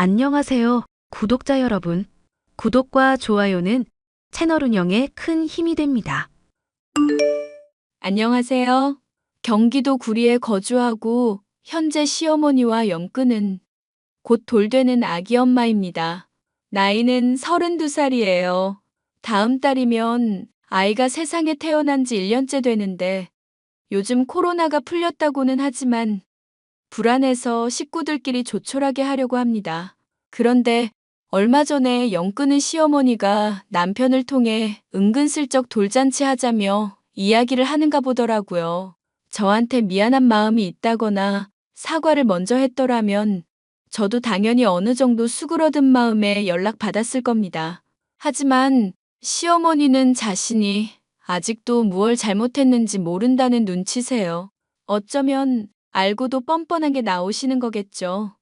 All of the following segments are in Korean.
안녕하세요, 구독자 여러분. 구독과 좋아요는 채널 운영에 큰 힘이 됩니다. 안녕하세요. 경기도 구리에 거주하고 현재 시어머니와 영끄는 곧 돌되는 아기 엄마입니다. 나이는 32살이에요. 다음 달이면 아이가 세상에 태어난 지 1년째 되는데 요즘 코로나가 풀렸다고는 하지만 불안해서 식구들끼리 조촐하게 하려고 합니다. 그런데 얼마 전에 영끄는 시어머니가 남편을 통해 은근슬쩍 돌잔치 하자며 이야기를 하는가 보더라고요. 저한테 미안한 마음이 있다거나 사과를 먼저 했더라면 저도 당연히 어느 정도 수그러든 마음에 연락받았을 겁니다. 하지만 시어머니는 자신이 아직도 무얼 잘못했는지 모른다는 눈치세요. 어쩌면 알고도 뻔뻔하게 나오시는 거겠죠.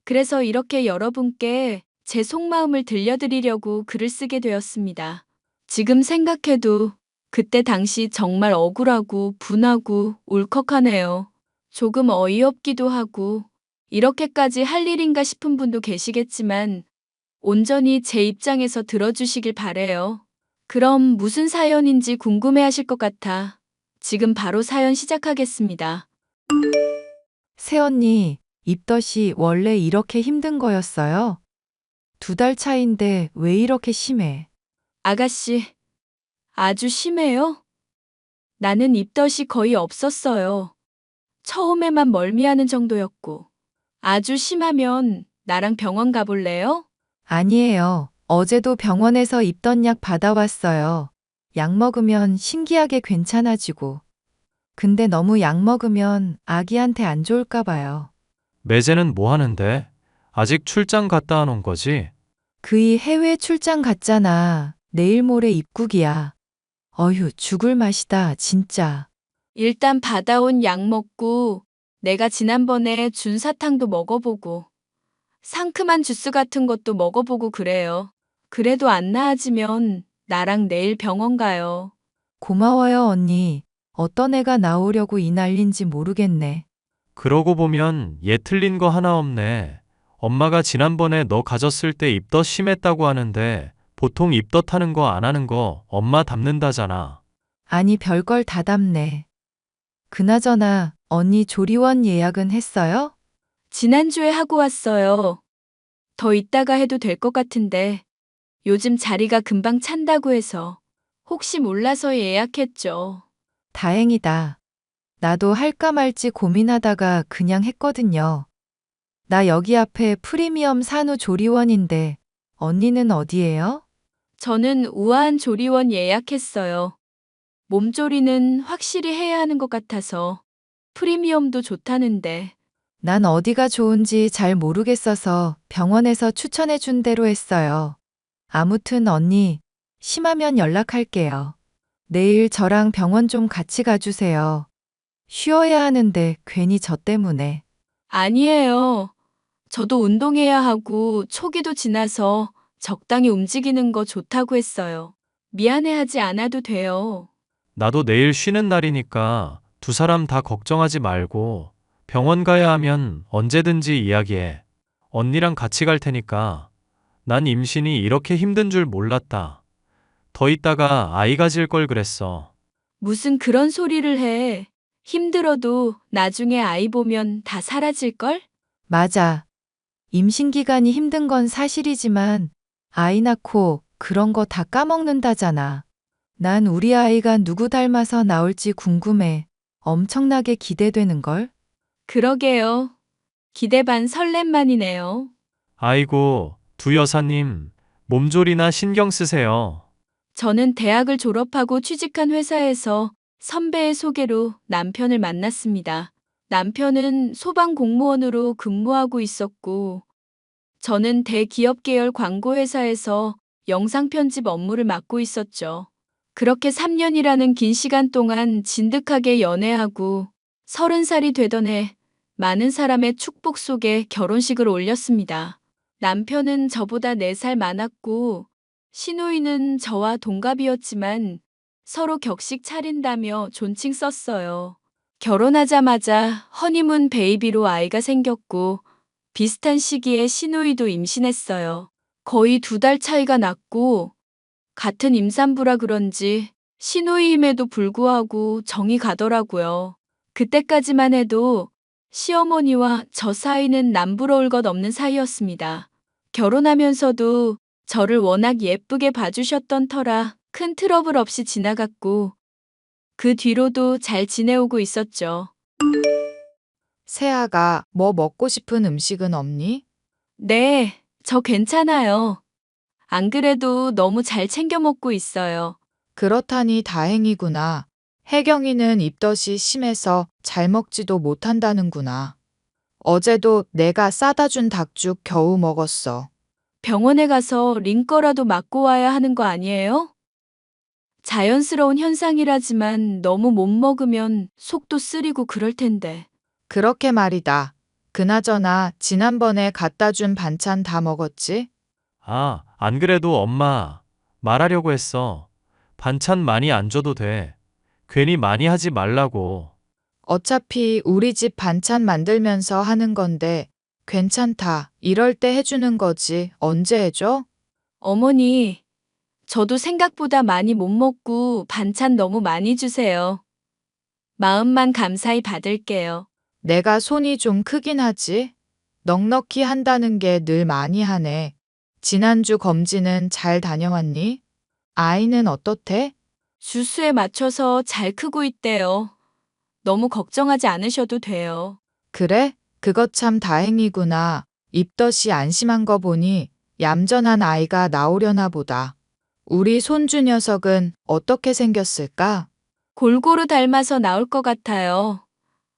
그래서 이렇게 여러분께 제 속마음을 들려드리려고 글을 쓰게 되었습니다. 지금 생각해도 그때 당시 정말 억울하고 분하고 울컥하네요. 조금 어이없기도 하고 이렇게까지 할 일인가 싶은 분도 계시겠지만 온전히 제 입장에서 들어주시길 바래요. 그럼 무슨 사연인지 궁금해하실 것 같아 지금 바로 사연 시작하겠습니다. 새언니, 입덧이 원래 이렇게 힘든 거였어요? 2달 차인데 왜 이렇게 심해? 아가씨, 아주 심해요? 나는 입덧이 거의 없었어요. 처음에만 멀미하는 정도였고. 아주 심하면 나랑 병원 가볼래요? 아니에요. 어제도 병원에서 입덧약 받아왔어요. 약 먹으면 신기하게 괜찮아지고. 근데 너무 약 먹으면 아기한테 안 좋을까 봐요. 매제는 뭐 하는데? 아직 출장 갔다 안 온 거지? 그이 해외 출장 갔잖아. 내일 모레 입국이야. 어휴, 죽을 맛이다, 진짜. 일단 받아온 약 먹고 내가 지난번에 준 사탕도 먹어보고 상큼한 주스 같은 것도 먹어보고 그래요. 그래도 안 나아지면 나랑 내일 병원 가요. 고마워요, 언니. 어떤 애가 나오려고 이 난린지 모르겠네. 그러고 보면 얘 틀린 거 하나 없네. 엄마가 지난번에 너 가졌을 때 입덧 심했다고 하는데 보통 입덧 하는 거 안 하는 거 엄마 닮는다잖아. 아니, 별걸 다 답네. 그나저나, 언니 조리원 예약은 했어요? 지난주에 하고 왔어요. 더 있다가 해도 될 것 같은데 요즘 자리가 금방 찬다고 해서 혹시 몰라서 예약했죠. 다행이다. 나도 할까 말지 고민하다가 그냥 했거든요. 나 여기 앞에 프리미엄 산후 조리원인데, 언니는 어디예요? 저는 우아한 조리원 예약했어요. 몸조리는 확실히 해야 하는 것 같아서 프리미엄도 좋다는데 난 어디가 좋은지 잘 모르겠어서 병원에서 추천해 준 대로 했어요. 아무튼 언니, 심하면 연락할게요. 내일 저랑 병원 좀 같이 가주세요. 쉬어야 하는데 괜히 저 때문에. 아니에요. 저도 운동해야 하고 초기도 지나서 적당히 움직이는 거 좋다고 했어요. 미안해하지 않아도 돼요. 나도 내일 쉬는 날이니까 두 사람 다 걱정하지 말고 병원 가야 하면 언제든지 이야기해. 언니랑 같이 갈 테니까. 난 임신이 이렇게 힘든 줄 몰랐다. 더 있다가 아이 가질 걸 그랬어. 무슨 그런 소리를 해. 힘들어도 나중에 아이 보면 다 사라질걸? 맞아. 임신 기간이 힘든 건 사실이지만 아이 낳고 그런 거 다 까먹는다잖아. 난 우리 아이가 누구 닮아서 나올지 궁금해. 엄청나게 기대되는걸? 그러게요. 기대 반 설렘만이네요. 아이고, 두 여사님, 몸조리나 신경 쓰세요. 저는 대학을 졸업하고 취직한 회사에서 선배의 소개로 남편을 만났습니다. 남편은 소방 공무원으로 근무하고 있었고, 저는 대기업 계열 광고회사에서 영상 편집 업무를 맡고 있었죠. 그렇게 3년이라는 긴 시간 동안 진득하게 연애하고 30살이 되던 해 많은 사람의 축복 속에 결혼식을 올렸습니다. 남편은 저보다 4살 많았고 시누이는 저와 동갑이었지만 서로 격식 차린다며 존칭 썼어요. 결혼하자마자 허니문 베이비로 아이가 생겼고 비슷한 시기에 시누이도 임신했어요. 거의 2달 차이가 났고 같은 임산부라 그런지 시누이임에도 불구하고 정이 가더라고요. 그때까지만 해도 시어머니와 저 사이는 남부러울 것 없는 사이였습니다. 결혼하면서도 저를 워낙 예쁘게 봐주셨던 터라 큰 트러블 없이 지나갔고 그 뒤로도 잘 지내오고 있었죠. 세아가 뭐 먹고 싶은 음식은 없니? 네, 저 괜찮아요. 안 그래도 너무 잘 챙겨 먹고 있어요. 그렇다니 다행이구나. 혜경이는 입덧이 심해서 잘 먹지도 못한다는구나. 어제도 내가 싸다 준 닭죽 겨우 먹었어. 병원에 가서 링거라도 맞고 와야 하는 거 아니에요? 자연스러운 현상이라지만 너무 못 먹으면 속도 쓰리고 그럴 텐데. 그렇게 말이다. 그나저나 지난번에 갖다 준 반찬 다 먹었지? 아, 안 그래도 엄마 말하려고 했어. 반찬 많이 안 줘도 돼. 괜히 많이 하지 말라고. 어차피 우리 집 반찬 만들면서 하는 건데 괜찮다. 이럴 때 해주는 거지. 언제 해줘? 어머니, 저도 생각보다 많이 못 먹고 반찬 너무 많이 주세요. 마음만 감사히 받을게요. 내가 손이 좀 크긴 하지. 넉넉히 한다는 게 늘 많이 하네. 지난주 검진은 잘 다녀왔니? 아이는 어떻대? 주수에 맞춰서 잘 크고 있대요. 너무 걱정하지 않으셔도 돼요. 그래? 그것 참 다행이구나. 입덧이 안심한 거 보니 얌전한 아이가 나오려나 보다. 우리 손주 녀석은 어떻게 생겼을까? 골고루 닮아서 나올 것 같아요.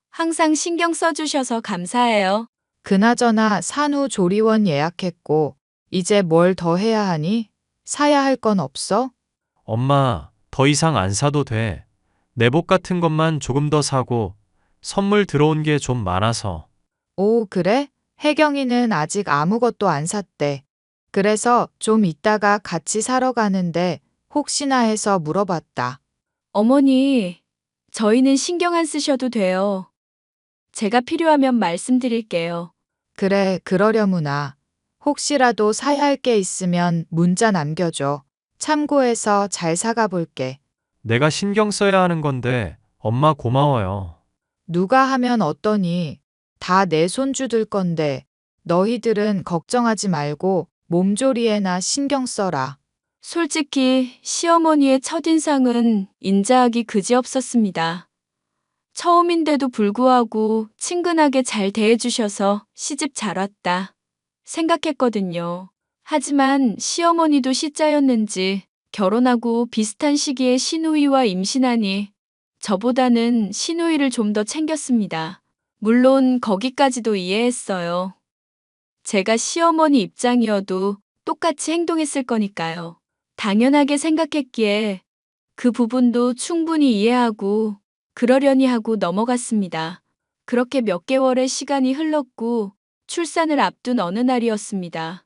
항상 신경 써주셔서 감사해요. 그나저나 산후조리원 예약했고 이제 뭘 더 해야 하니? 사야 할 건 없어? 엄마, 더 이상 안 사도 돼. 내복 같은 것만 조금 더 사고 선물 들어온 게 좀 많아서. 오, 그래? 혜경이는 아직 아무것도 안 샀대. 그래서 좀 이따가 같이 사러 가는데 혹시나 해서 물어봤다. 어머니, 저희는 신경 안 쓰셔도 돼요. 제가 필요하면 말씀드릴게요. 그래, 그러려무나. 혹시라도 사야 할 게 있으면 문자 남겨줘. 참고해서 잘 사가 볼게. 내가 신경 써야 하는 건데 엄마 고마워요. 누가 하면 어떠니? 다 내 손주들 건데 너희들은 걱정하지 말고 몸조리에나 신경 써라. 솔직히 시어머니의 첫인상은 인자하기 그지없었습니다. 처음인데도 불구하고 친근하게 잘 대해주셔서 시집 잘 왔다 생각했거든요. 하지만 시어머니도 시자였는지 결혼하고 비슷한 시기에 시누이와 임신하니 저보다는 시누이를 좀 더 챙겼습니다. 물론 거기까지도 이해했어요. 제가 시어머니 입장이어도 똑같이 행동했을 거니까요. 당연하게 생각했기에 그 부분도 충분히 이해하고 그러려니 하고 넘어갔습니다. 그렇게 몇 개월의 시간이 흘렀고 출산을 앞둔 어느 날이었습니다.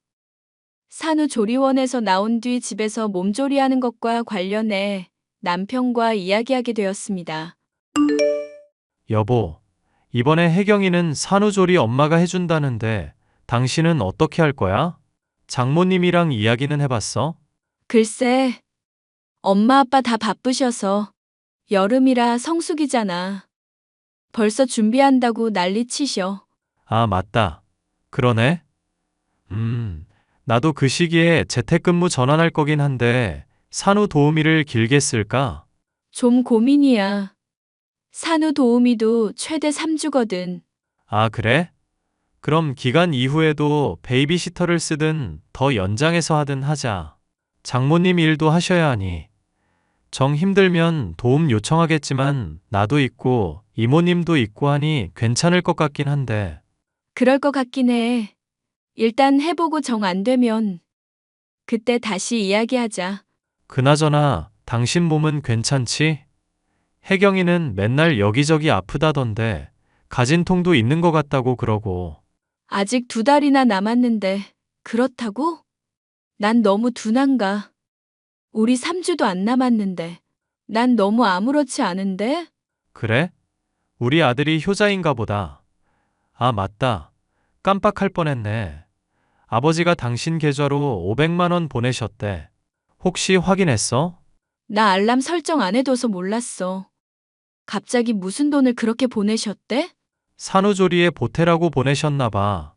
산후조리원에서 나온 뒤 집에서 몸조리하는 것과 관련해 남편과 이야기하게 되었습니다. 여보, 이번에 혜경이는 산후조리 엄마가 해준다는데 당신은 어떻게 할 거야? 장모님이랑 이야기는 해봤어? 글쎄, 엄마 아빠 다 바쁘셔서 여름이라 성수기잖아. 벌써 준비한다고 난리치셔. 아, 맞다. 그러네. 나도 그 시기에 재택근무 전환할 거긴 한데 산후도우미를 길게 쓸까? 좀 고민이야. 산후도우미도 최대 3주거든. 아, 그래? 그럼 기간 이후에도 베이비시터를 쓰든 더 연장해서 하든 하자. 장모님 일도 하셔야 하니. 정 힘들면 도움 요청하겠지만 나도 있고 이모님도 있고 하니 괜찮을 것 같긴 한데. 그럴 것 같긴 해. 일단 해보고 정 안 되면 그때 다시 이야기하자. 그나저나 당신 몸은 괜찮지? 혜경이는 맨날 여기저기 아프다던데 가진 통도 있는 것 같다고 그러고. 아직 2달이나 남았는데 그렇다고? 난 너무 둔한가. 우리 3주도 안 남았는데. 난 너무 아무렇지 않은데? 그래? 우리 아들이 효자인가 보다. 아, 맞다. 깜빡할 뻔했네. 아버지가 당신 계좌로 500만 원 보내셨대. 혹시 확인했어? 나 알람 설정 안 해둬서 몰랐어. 갑자기 무슨 돈을 그렇게 보내셨대? 산후조리에 보태라고 보내셨나 봐.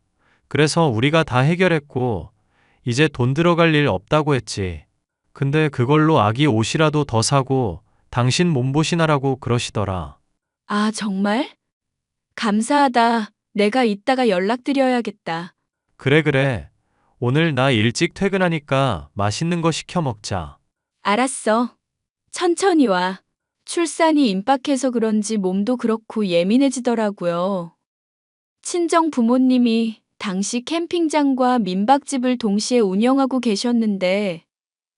그래서 우리가 다 해결했고, 이제 돈 들어갈 일 없다고 했지. 근데 그걸로 아기 옷이라도 더 사고, 당신 몸보신하라고 그러시더라. 아, 정말? 감사하다. 내가 이따가 연락드려야겠다. 그래, 그래. 오늘 나 일찍 퇴근하니까 맛있는 거 시켜 먹자. 알았어. 천천히 와. 출산이 임박해서 그런지 몸도 그렇고 예민해지더라고요. 친정 부모님이 당시 캠핑장과 민박집을 동시에 운영하고 계셨는데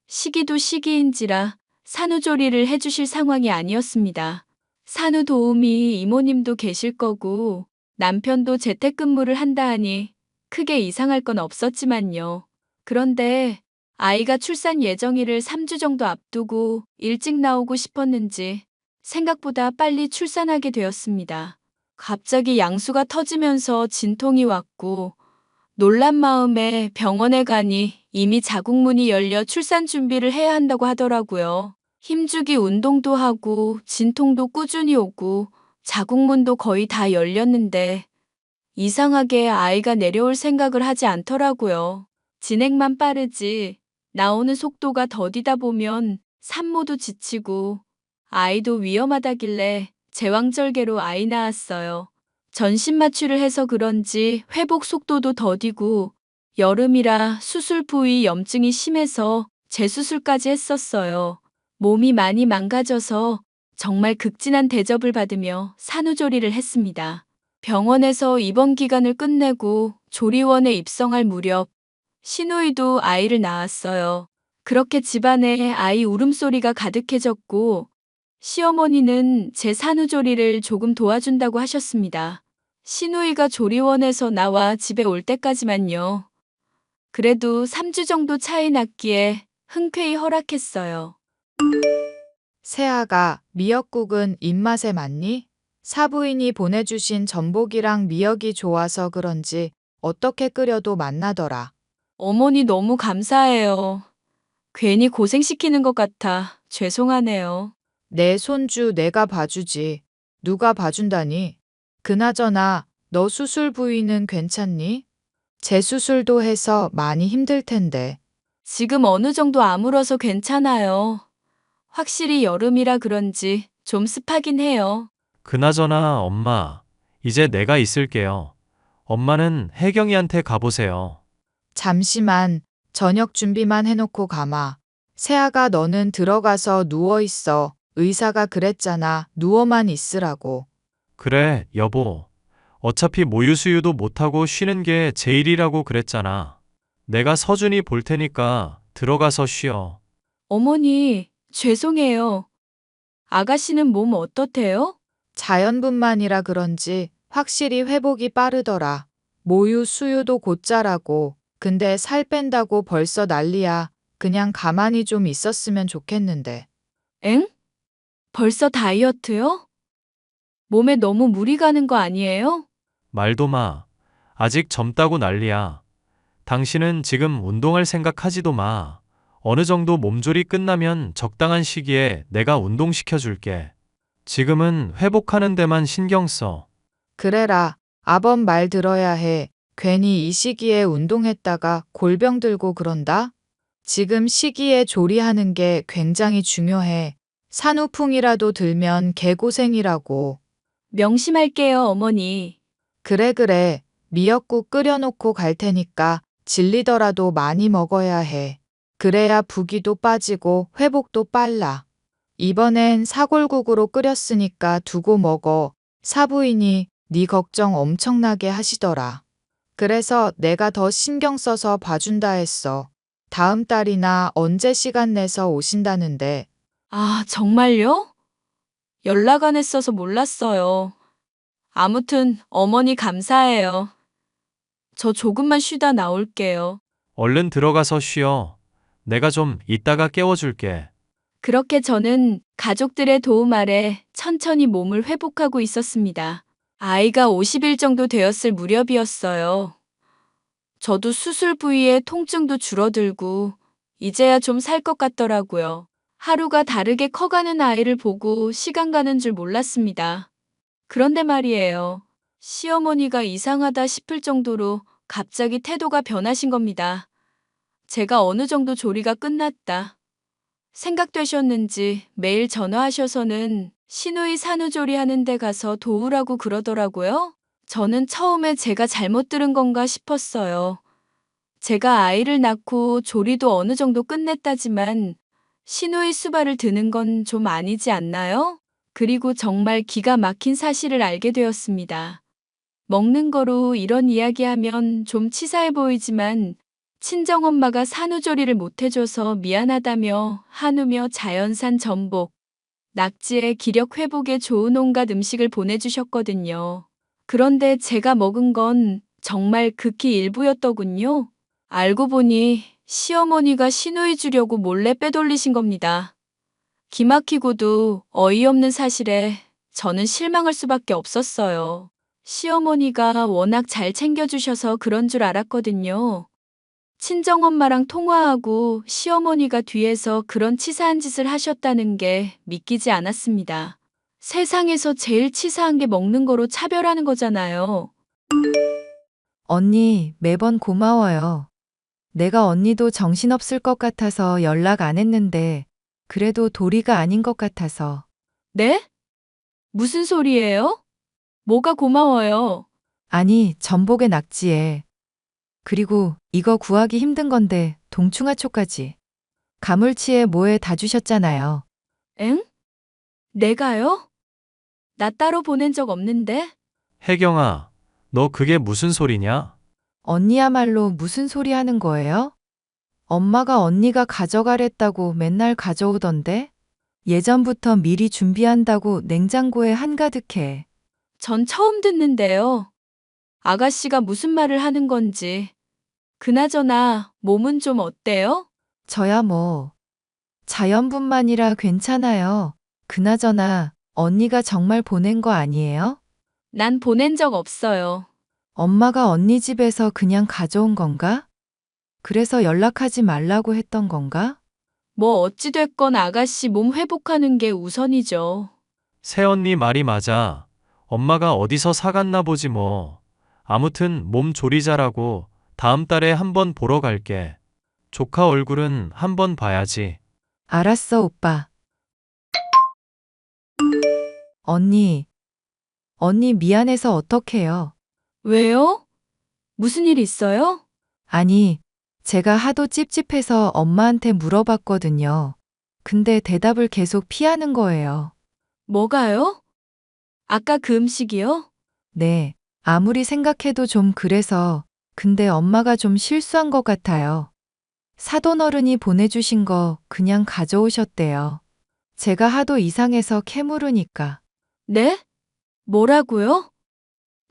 시기도 시기인지라 산후조리를 해주실 상황이 아니었습니다. 산후도우미 이모님도 계실 거고 남편도 재택근무를 한다 하니 크게 이상할 건 없었지만요. 그런데 아이가 출산 예정일을 3주 정도 앞두고 일찍 나오고 싶었는지 생각보다 빨리 출산하게 되었습니다. 갑자기 양수가 터지면서 진통이 왔고 놀란 마음에 병원에 가니 이미 자궁문이 열려 출산 준비를 해야 한다고 하더라고요. 힘주기 운동도 하고 진통도 꾸준히 오고 자궁문도 거의 다 열렸는데 이상하게 아이가 내려올 생각을 하지 않더라고요. 진행만 빠르지 나오는 속도가 더디다 보면 산모도 지치고 아이도 위험하다길래 제왕절개로 아이 낳았어요. 전신 마취를 해서 그런지 회복 속도도 더디고 여름이라 수술 부위 염증이 심해서 재수술까지 했었어요. 몸이 많이 망가져서 정말 극진한 대접을 받으며 산후조리를 했습니다. 병원에서 입원 기간을 끝내고 조리원에 입성할 무렵 시누이도 아이를 낳았어요. 그렇게 집안에 아이 울음소리가 가득해졌고 시어머니는 제 산후조리를 조금 도와준다고 하셨습니다. 시누이가 조리원에서 나와 집에 올 때까지만요. 그래도 3주 정도 차이 났기에 흔쾌히 허락했어요. 세아가 미역국은 입맛에 맞니? 사부인이 보내주신 전복이랑 미역이 좋아서 그런지 어떻게 끓여도 맛나더라. 어머니 너무 감사해요. 괜히 고생시키는 것 같아 죄송하네요. 내 손주 내가 봐주지. 누가 봐준다니? 그나저나 너 수술 부위는 괜찮니? 재수술도 해서 많이 힘들 텐데. 지금 어느 정도 아물어서 괜찮아요. 확실히 여름이라 그런지 좀 습하긴 해요. 그나저나 엄마, 이제 내가 있을게요. 엄마는 혜경이한테 가보세요. 잠시만 저녁 준비만 해놓고 가마. 세아가 너는 들어가서 누워있어. 의사가 그랬잖아. 누워만 있으라고. 그래, 여보. 어차피 모유수유도 못하고 쉬는 게 제일이라고 그랬잖아. 내가 서준이 볼 테니까 들어가서 쉬어. 어머니, 죄송해요. 아가씨는 몸 어떻대요? 자연분만이라 그런지 확실히 회복이 빠르더라. 모유 수유도 곧자라고. 근데 살 뺀다고 벌써 난리야. 그냥 가만히 좀 있었으면 좋겠는데. 엥? 벌써 다이어트요? 몸에 너무 무리 가는 거 아니에요? 말도 마. 아직 젊다고 난리야. 당신은 지금 운동할 생각하지도 마. 어느 정도 몸조리 끝나면 적당한 시기에 내가 운동시켜줄게. 지금은 회복하는 데만 신경 써. 그래라. 아범 말 들어야 해. 괜히 이 시기에 운동했다가 골병 들고 그런다? 지금 시기에 조리하는 게 굉장히 중요해. 산후풍이라도 들면 개고생이라고. 명심할게요, 어머니. 그래, 그래. 미역국 끓여놓고 갈 테니까 질리더라도 많이 먹어야 해. 그래야 부기도 빠지고 회복도 빨라. 이번엔 사골국으로 끓였으니까 두고 먹어. 사부인이 네 걱정 엄청나게 하시더라. 그래서 내가 더 신경 써서 봐준다 했어. 다음 달이나 언제 시간 내서 오신다는데. 아, 정말요? 연락 안 했어서 몰랐어요. 아무튼 어머니 감사해요. 저 조금만 쉬다 나올게요. 얼른 들어가서 쉬어. 내가 좀 이따가 깨워줄게. 그렇게 저는 가족들의 도움 아래 천천히 몸을 회복하고 있었습니다. 아이가 50일 정도 되었을 무렵이었어요. 저도 수술 부위에 통증도 줄어들고 이제야 좀 살 것 같더라고요. 하루가 다르게 커가는 아이를 보고 시간 가는 줄 몰랐습니다. 그런데 말이에요. 시어머니가 이상하다 싶을 정도로 갑자기 태도가 변하신 겁니다. 제가 어느 정도 조리가 끝났다 생각되셨는지 매일 전화하셔서는 시누이 산후조리 하는 데 가서 도우라고 그러더라고요. 저는 처음에 제가 잘못 들은 건가 싶었어요. 제가 아이를 낳고 조리도 어느 정도 끝냈다지만 시누이 수발을 드는 건 좀 아니지 않나요? 그리고 정말 기가 막힌 사실을 알게 되었습니다. 먹는 거로 이런 이야기하면 좀 치사해 보이지만 친정엄마가 산후조리를 못 해줘서 미안하다며 한우며 자연산 전복, 낙지의 기력 회복에 좋은 온갖 음식을 보내주셨거든요. 그런데 제가 먹은 건 정말 극히 일부였더군요. 알고 보니 시어머니가 시누이 주려고 몰래 빼돌리신 겁니다. 기막히고도 어이없는 사실에 저는 실망할 수밖에 없었어요. 시어머니가 워낙 잘 챙겨주셔서 그런 줄 알았거든요. 친정엄마랑 통화하고 시어머니가 뒤에서 그런 치사한 짓을 하셨다는 게 믿기지 않았습니다. 세상에서 제일 치사한 게 먹는 거로 차별하는 거잖아요. 언니, 매번 고마워요. 내가 언니도 정신없을 것 같아서 연락 안 했는데, 그래도 도리가 아닌 것 같아서. 네? 무슨 소리예요? 뭐가 고마워요? 아니, 전복에 낙지에. 그리고 이거 구하기 힘든 건데, 동충하초까지. 가물치에 뭐에 다 주셨잖아요. 엥? 내가요? 나 따로 보낸 적 없는데? 혜경아, 너 그게 무슨 소리냐? 언니야말로 무슨 소리 하는 거예요? 엄마가 언니가 가져가랬다고 맨날 가져오던데? 예전부터 미리 준비한다고 냉장고에 한가득해. 전 처음 듣는데요. 아가씨가 무슨 말을 하는 건지. 그나저나 몸은 좀 어때요? 저야 뭐, 자연분만이라 괜찮아요. 그나저나, 언니가 정말 보낸 거 아니에요? 난 보낸 적 없어요. 엄마가 언니 집에서 그냥 가져온 건가? 그래서 연락하지 말라고 했던 건가? 뭐 어찌됐건 아가씨 몸 회복하는 게 우선이죠. 새언니 말이 맞아. 엄마가 어디서 사갔나 보지 뭐. 아무튼 몸 조리자라고 다음 달에 한번 보러 갈게. 조카 얼굴은 한번 봐야지. 알았어, 오빠. 언니 미안해서 어떡해요? 왜요? 무슨 일 있어요? 아니, 제가 하도 찝찝해서 엄마한테 물어봤거든요. 근데 대답을 계속 피하는 거예요. 뭐가요? 아까 그 음식이요? 네, 아무리 생각해도 좀 그래서, 근데 엄마가 좀 실수한 것 같아요. 사돈 어른이 보내주신 거 그냥 가져오셨대요. 제가 하도 이상해서 캐물으니까. 네? 뭐라고요?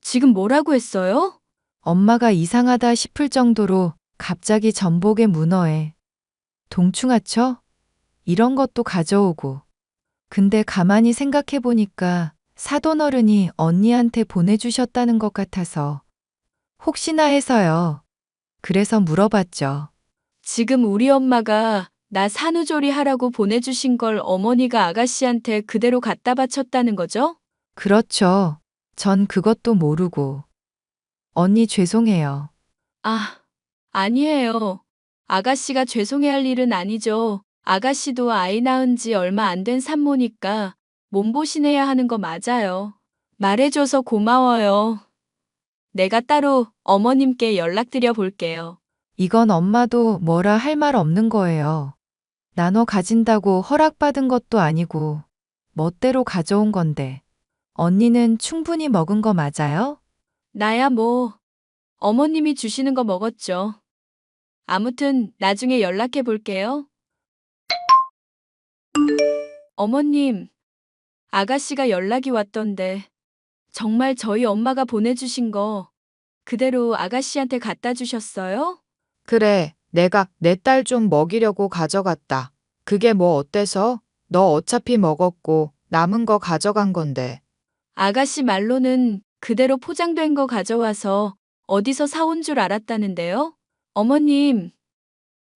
지금 뭐라고 했어요? 엄마가 이상하다 싶을 정도로 갑자기 전복에 문어에 동충하초? 이런 것도 가져오고. 근데 가만히 생각해 보니까 사돈 어른이 언니한테 보내주셨다는 것 같아서 혹시나 해서요. 그래서 물어봤죠. 지금 우리 엄마가 나 산후조리 하라고 보내주신 걸 어머니가 아가씨한테 그대로 갖다 바쳤다는 거죠? 그렇죠. 전 그것도 모르고. 언니 죄송해요. 아, 아니에요. 아가씨가 죄송해할 일은 아니죠. 아가씨도 아이 낳은 지 얼마 안 된 산모니까 몸보신해야 하는 거 맞아요. 말해줘서 고마워요. 내가 따로 어머님께 연락드려 볼게요. 이건 엄마도 뭐라 할 말 없는 거예요. 나눠 가진다고 허락받은 것도 아니고 멋대로 가져온 건데. 언니는 충분히 먹은 거 맞아요? 나야 뭐, 어머님이 주시는 거 먹었죠. 아무튼 나중에 연락해 볼게요. 어머님, 아가씨가 연락이 왔던데 정말 저희 엄마가 보내주신 거 그대로 아가씨한테 갖다 주셨어요? 그래, 내가 내 딸 좀 먹이려고 가져갔다. 그게 뭐 어때서? 너 어차피 먹었고 남은 거 가져간 건데. 아가씨 말로는 그대로 포장된 거 가져와서 어디서 사온 줄 알았다는데요? 어머님,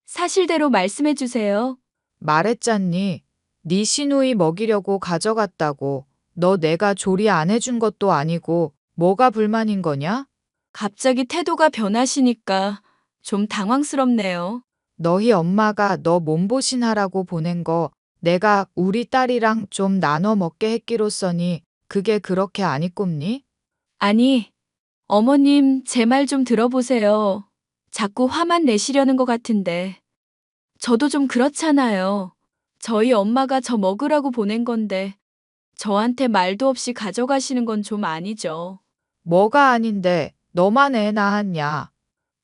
사실대로 말씀해 주세요. 말했잖니. 네 시누이 먹이려고 가져갔다고. 너 내가 조리 안 해준 것도 아니고 뭐가 불만인 거냐? 갑자기 태도가 변하시니까 좀 당황스럽네요. 너희 엄마가 너 몸보신하라고 보낸 거 내가 우리 딸이랑 좀 나눠 먹게 했기로써니 그게 그렇게 안 이꼽니? 아니, 어머님, 제 말 좀 들어보세요. 자꾸 화만 내시려는 것 같은데. 저도 좀 그렇잖아요. 저희 엄마가 저 먹으라고 보낸 건데, 저한테 말도 없이 가져가시는 건 좀 아니죠. 뭐가 아닌데 너만 애 낳았냐?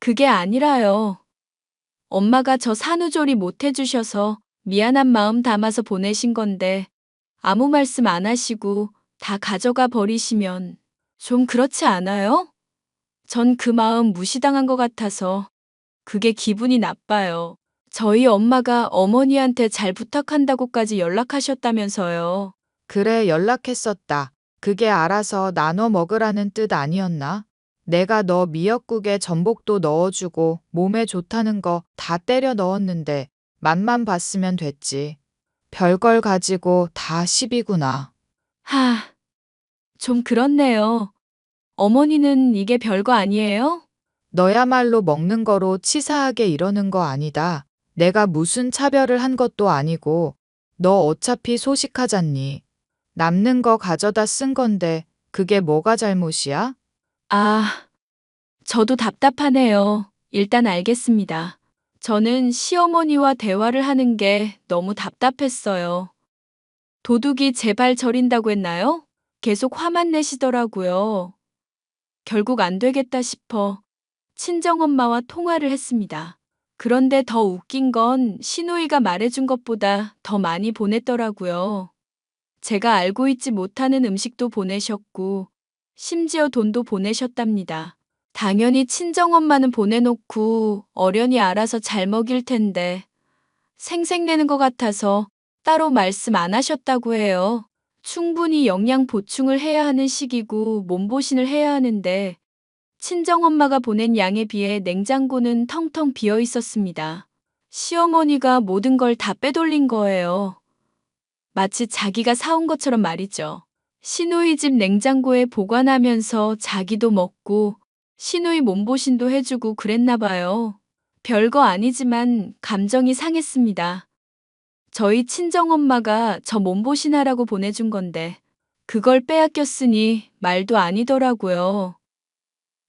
그게 아니라요. 엄마가 저 산후조리 못 해주셔서 미안한 마음 담아서 보내신 건데, 아무 말씀 안 하시고 다 가져가 버리시면 좀 그렇지 않아요? 전 그 마음 무시당한 것 같아서 그게 기분이 나빠요. 저희 엄마가 어머니한테 잘 부탁한다고까지 연락하셨다면서요. 그래, 연락했었다. 그게 알아서 나눠 먹으라는 뜻 아니었나? 내가 너 미역국에 전복도 넣어주고 몸에 좋다는 거 다 때려 넣었는데 맛만 봤으면 됐지. 별걸 가지고 다 시비구나. 하, 좀 그렇네요. 어머니는 이게 별거 아니에요? 너야말로 먹는 거로 치사하게 이러는 거 아니다. 내가 무슨 차별을 한 것도 아니고 너 어차피 소식하잖니. 남는 거 가져다 쓴 건데 그게 뭐가 잘못이야? 아, 저도 답답하네요. 일단 알겠습니다. 저는 시어머니와 대화를 하는 게 너무 답답했어요. 도둑이 제 발 저린다고 했나요? 계속 화만 내시더라고요. 결국 안 되겠다 싶어 친정엄마와 통화를 했습니다. 그런데 더 웃긴 건 시누이가 말해준 것보다 더 많이 보냈더라고요. 제가 알고 있지 못하는 음식도 보내셨고, 심지어 돈도 보내셨답니다. 당연히 친정엄마는 보내놓고 어련히 알아서 잘 먹일 텐데, 생색내는 것 같아서 따로 말씀 안 하셨다고 해요. 충분히 영양 보충을 해야 하는 시기고 몸보신을 해야 하는데, 친정엄마가 보낸 양에 비해 냉장고는 텅텅 비어 있었습니다. 시어머니가 모든 걸 다 빼돌린 거예요. 마치 자기가 사온 것처럼 말이죠. 시누이 집 냉장고에 보관하면서 자기도 먹고 시누이 몸보신도 해주고 그랬나 봐요. 별거 아니지만 감정이 상했습니다. 저희 친정엄마가 저 몸보신하라고 보내준 건데 그걸 빼앗겼으니 말도 아니더라고요.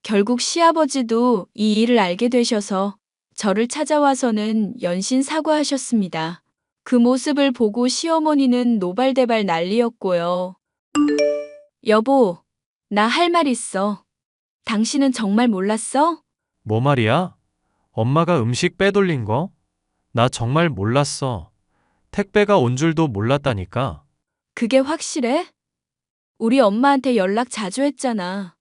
결국 시아버지도 이 일을 알게 되셔서 저를 찾아와서는 연신 사과하셨습니다. 그 모습을 보고 시어머니는 노발대발 난리였고요. 여보, 나 할 말 있어. 당신은 정말 몰랐어? 뭐 말이야? 엄마가 음식 빼돌린 거? 나 정말 몰랐어. 택배가 온 줄도 몰랐다니까. 그게 확실해? 우리 엄마한테 연락 자주 했잖아.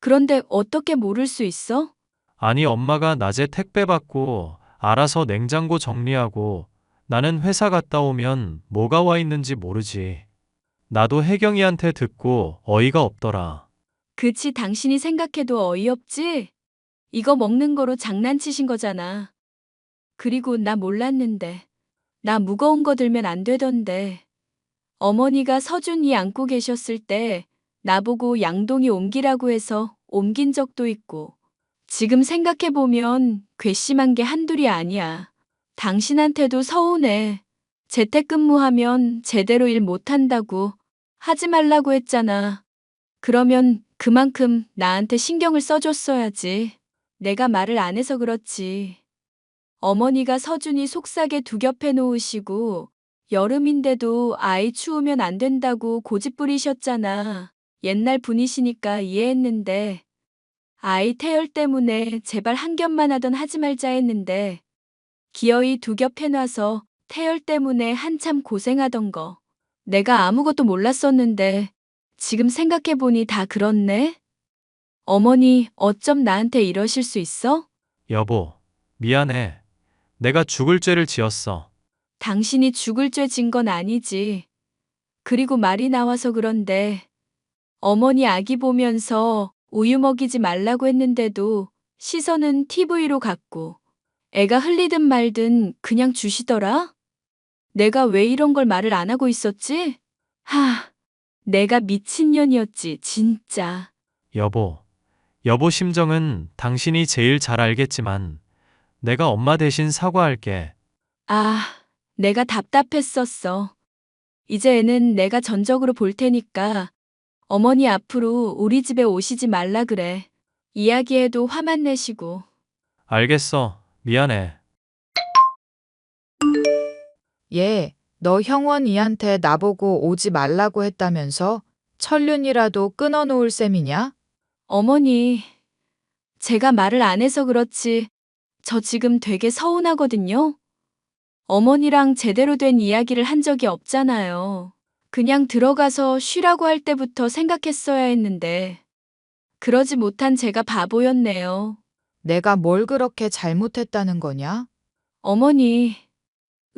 그런데 어떻게 모를 수 있어? 아니, 엄마가 낮에 택배 받고 알아서 냉장고 정리하고 나는 회사 갔다 오면 뭐가 와 있는지 모르지. 나도 혜경이한테 듣고 어이가 없더라. 그치, 당신이 생각해도 어이없지? 이거 먹는 거로 장난치신 거잖아. 그리고 나 몰랐는데. 나 무거운 거 들면 안 되던데. 어머니가 서준이 안고 계셨을 때 나보고 양동이 옮기라고 해서 옮긴 적도 있고. 지금 생각해보면 괘씸한 게 한둘이 아니야. 당신한테도 서운해. 재택근무하면 제대로 일 못한다고 하지 말라고 했잖아. 그러면 그만큼 나한테 신경을 써줬어야지. 내가 말을 안 해서 그렇지. 어머니가 서준이 속삭에 두 겹해 놓으시고 여름인데도 아이 추우면 안 된다고 고집 부리셨잖아. 옛날 분이시니까 이해했는데 아이 태열 때문에 제발 한 겹만 하던 하지 말자 했는데 기어이 두 겹 해놔서 태열 때문에 한참 고생하던 거. 내가 아무것도 몰랐었는데 지금 생각해보니 다 그렇네. 어머니 어쩜 나한테 이러실 수 있어? 여보, 미안해. 내가 죽을 죄를 지었어. 당신이 죽을 죄 진 건 아니지. 그리고 말이 나와서 그런데 어머니 아기 보면서 우유 먹이지 말라고 했는데도 시선은 TV로 갔고 애가 흘리든 말든 그냥 주시더라? 내가 왜 이런 걸 말을 안 하고 있었지? 내가 미친년이었지, 진짜. 여보 심정은 당신이 제일 잘 알겠지만 내가 엄마 대신 사과할게. 내가 답답했었어. 이제 애는 내가 전적으로 볼 테니까 어머니 앞으로 우리 집에 오시지 말라 그래. 이야기해도 화만 내시고. 알겠어. 미안해. 얘, 너 형원이한테 나보고 오지 말라고 했다면서? 천륜이라도 끊어놓을 셈이냐? 어머니, 제가 말을 안 해서 그렇지. 저 지금 되게 서운하거든요. 어머니랑 제대로 된 이야기를 한 적이 없잖아요. 그냥 들어가서 쉬라고 할 때부터 생각했어야 했는데. 그러지 못한 제가 바보였네요. 내가 뭘 그렇게 잘못했다는 거냐? 어머니,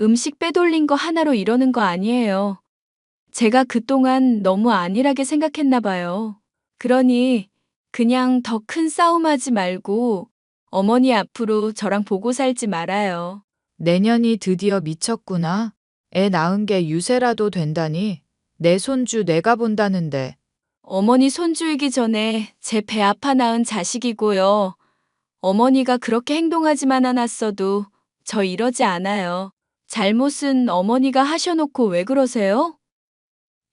음식 빼돌린 거 하나로 이러는 거 아니에요. 제가 그동안 너무 안일하게 생각했나 봐요. 그러니 그냥 더 큰 싸움하지 말고 어머니 앞으로 저랑 보고 살지 말아요. 내년이 드디어 미쳤구나. 애 낳은 게 유세라도 된다니. 내 손주 내가 본다는데. 어머니 손주이기 전에 제 배 아파 낳은 자식이고요. 어머니가 그렇게 행동하지만 않았어도 저 이러지 않아요. 잘못은 어머니가 하셔놓고 왜 그러세요?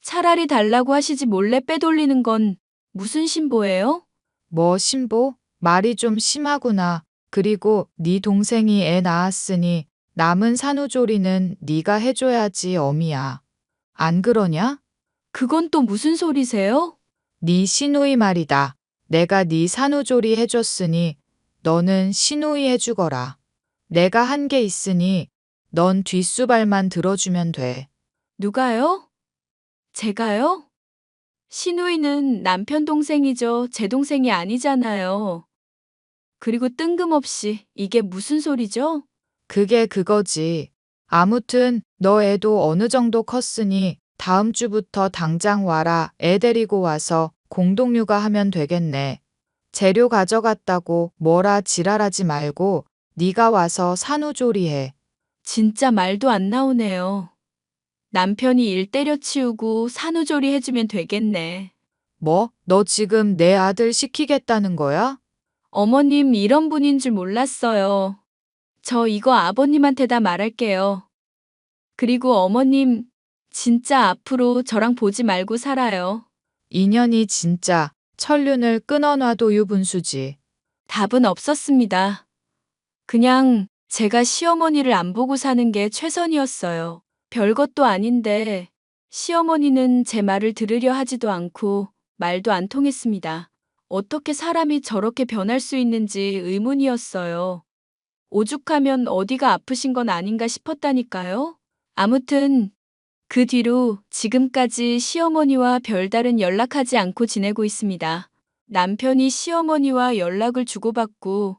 차라리 달라고 하시지 몰래 빼돌리는 건 무슨 신보예요? 뭐 신보? 말이 좀 심하구나. 그리고 네 동생이 애 낳았으니 남은 산후조리는 네가 해줘야지 어미야. 안 그러냐? 그건 또 무슨 소리세요? 네 시누이 말이다. 내가 네 산후조리 해줬으니 너는 시누이 해주거라. 내가 한 게 있으니 넌 뒷수발만 들어주면 돼. 누가요? 제가요? 시누이는 남편 동생이죠. 제 동생이 아니잖아요. 그리고 뜬금없이 이게 무슨 소리죠? 그게 그거지. 아무튼 너 애도 어느 정도 컸으니 다음 주부터 당장 와라. 애 데리고 와서 공동육아 하면 되겠네. 재료 가져갔다고 뭐라 지랄하지 말고 네가 와서 산후조리해. 진짜 말도 안 나오네요. 남편이 일 때려치우고 산후조리 해주면 되겠네. 뭐? 너 지금 내 아들 시키겠다는 거야? 어머님 이런 분인 줄 몰랐어요. 저 이거 아버님한테 다 말할게요. 그리고 어머님, 진짜 앞으로 저랑 보지 말고 살아요. 인연이 진짜 천륜을 끊어놔도 유분수지. 답은 없었습니다. 그냥 제가 시어머니를 안 보고 사는 게 최선이었어요. 별것도 아닌데 시어머니는 제 말을 들으려 하지도 않고 말도 안 통했습니다. 어떻게 사람이 저렇게 변할 수 있는지 의문이었어요. 오죽하면 어디가 아프신 건 아닌가 싶었다니까요. 아무튼 그 뒤로 지금까지 시어머니와 별다른 연락하지 않고 지내고 있습니다. 남편이 시어머니와 연락을 주고받고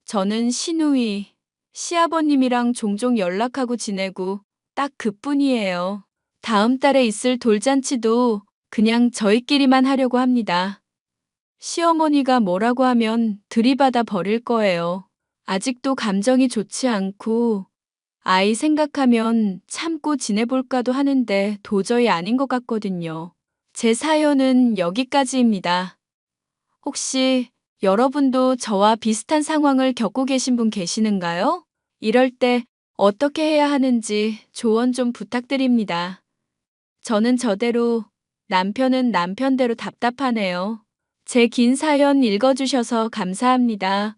저는 시누이, 시아버님이랑 종종 연락하고 지내고 딱 그뿐이에요. 다음 달에 있을 돌잔치도 그냥 저희끼리만 하려고 합니다. 시어머니가 뭐라고 하면 들이받아 버릴 거예요. 아직도 감정이 좋지 않고 아이 생각하면 참고 지내볼까도 하는데 도저히 아닌 것 같거든요. 제 사연은 여기까지입니다. 혹시 여러분도 저와 비슷한 상황을 겪고 계신 분 계시는가요? 이럴 때 어떻게 해야 하는지 조언 좀 부탁드립니다. 저는 저대로, 남편은 남편대로 답답하네요. 제 긴 사연 읽어주셔서 감사합니다.